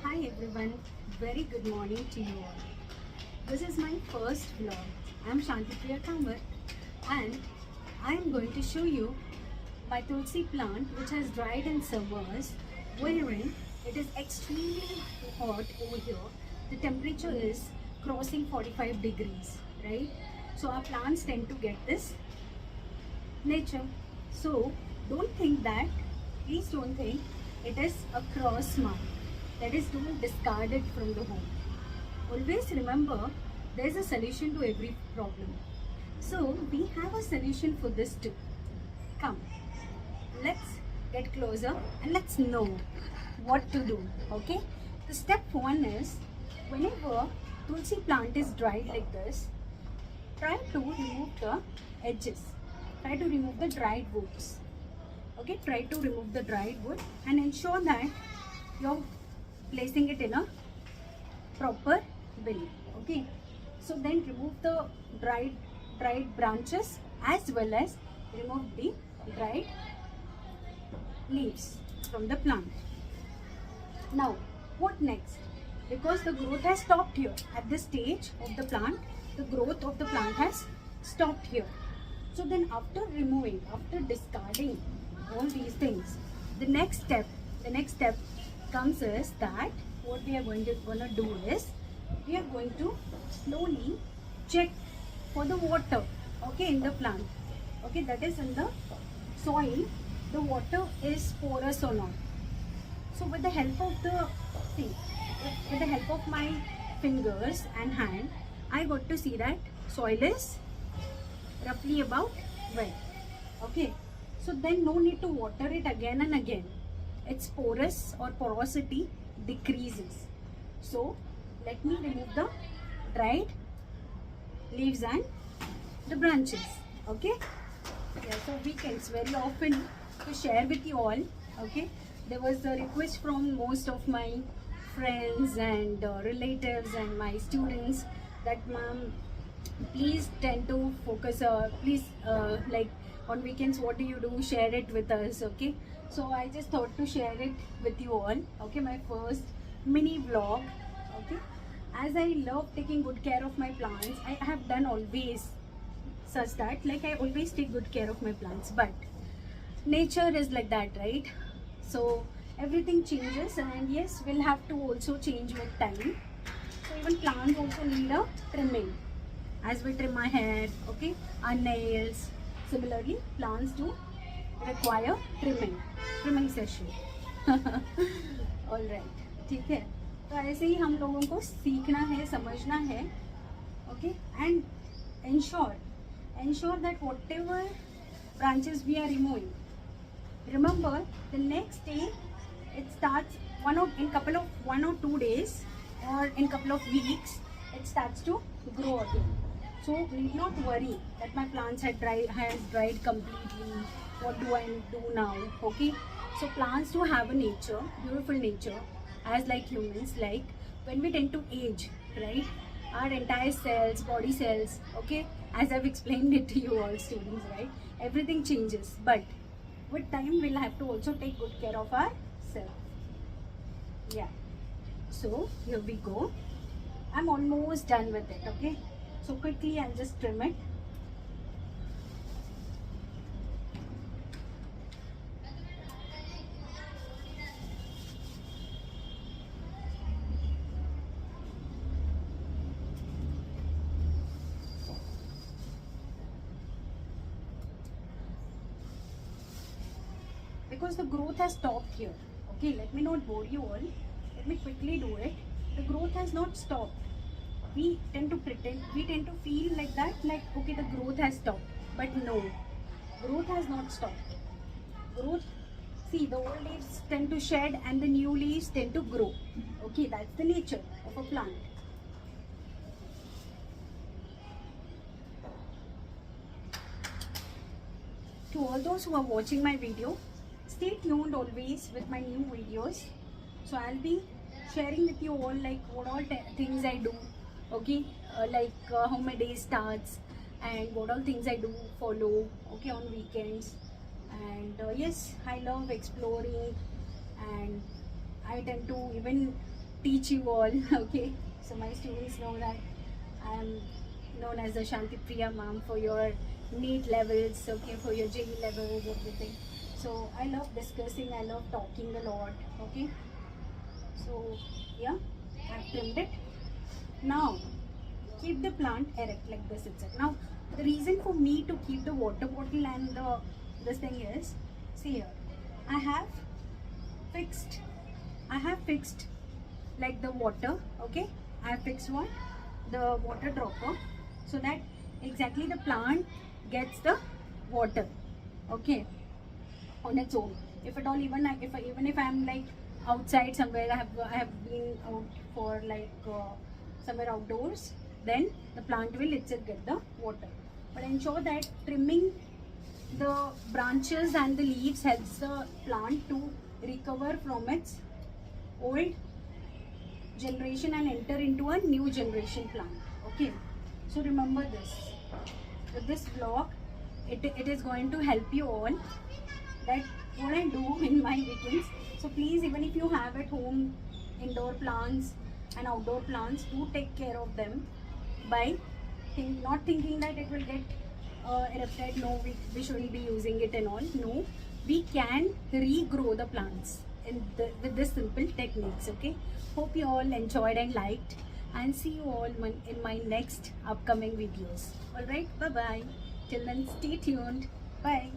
Hi everyone, very good morning to you all. This is my first vlog. I am Shantipriya Kamar and I am going to show you my tulsi plant which has dried in summers wherein it is extremely hot over here. The temperature is crossing 45 degrees, right? So our plants tend to get this nature. So don't think that, please don't think it is a cross mark. That is, don't discard it from the home. Always remember there's a solution to every problem. So we have a solution for this too. Come, let's get closer and let's know what to do. Okay? The step one is, whenever tulsi plant is dried like this, try to remove the edges. Try to remove the dried woods. Okay, try to remove the dried wood and ensure that you're placing it in a proper bin. Okay, so then remove the dried branches as well as remove the dried leaves from the plant. Now, what next? Because the growth has stopped here at this stage of the plant, the growth of the plant has stopped here. So then after removing, after discarding all these things, the next step comes is that what we are gonna do is, we are going to slowly check for the water, okay, in the plant. Okay, that is in the soil, the water is porous or not. So with the help of with the help of my fingers and hand, I got to see that soil is roughly about wet. Okay, so then no need to water it again and again. Its porous or porosity decreases. So let me remove the dried leaves and the branches. Okay, yeah, so weekends very often to share with you all. Okay, there was a request from most of my friends and relatives and my students that, ma'am, please tend to focus, please, like on weekends what do you do, share it with us. Okay, so I just thought to share it with you all. Okay, my first mini vlog. Okay, as I love taking good care of my plants, I have done always such that, like, I always take good care of my plants, but nature is like that, right? So everything changes, and yes, we'll have to also change with time. So even plants also need a trimming, as we trim our hair, okay, our nails. Similarly, plants do require trimming session. All right, ठीक है. तो ऐसे ही हम लोगों को सीखना है, समझना है, okay, and ensure that whatever branches we are removing, remember the next day it starts, in couple of 1 or 2 days or in couple of weeks, it starts to grow again. So need not worry that my plants has dried completely, what do I do now? Okay, so plants do have a nature, beautiful nature, as like humans. Like when we tend to age, right, our entire cells, body cells, okay, as I've explained it to you all students, right, everything changes, but with time we'll have to also take good care of ourselves. Yeah, so here we go. I'm almost done with it. Okay, so quickly I'll just trim it. Because the growth has stopped here. Okay, let me not bore you all. Let me quickly do it. The growth has not stopped. We tend to feel like that, like, okay, the growth has stopped. But no, growth has not stopped. Growth, see, the old leaves tend to shed and the new leaves tend to grow. Okay, that's the nature of a plant. To all those who are watching my video, stay tuned always with my new videos. So I'll be sharing with you all, like, what all things I do. Okay, like how my day starts and what all things I do follow, okay, on weekends. And yes, I love exploring, and I tend to even teach you all. Okay, so my students know that I am known as the Shanti Priya ma'am for your NEET levels, okay, for your JEE levels, everything. So I love discussing, I love talking a lot, okay. So yeah, I've trimmed it. Now keep the plant erect like this itself. Now the reason for me to keep the water bottle and the this thing is, see here, I have fixed like the water, okay. I have fixed one, the water dropper, so that exactly the plant gets the water, okay, on its own. If at all, even if I'm like outside somewhere, I have been out for like somewhere outdoors, then the plant will itself get the water. But ensure that trimming the branches and the leaves helps the plant to recover from its old generation and enter into a new generation plant, okay. So remember this, with this vlog, it is going to help you all that what I do in my weekends. So please, even if you have at home indoor plants and outdoor plants, do take care of them by not thinking that it will get erupted. No, we shouldn't be using it and all. No, we can regrow the plants with this simple techniques, okay. Hope you all enjoyed and liked, and see you all in my next upcoming videos. All right, bye bye. Till then, stay tuned. Bye.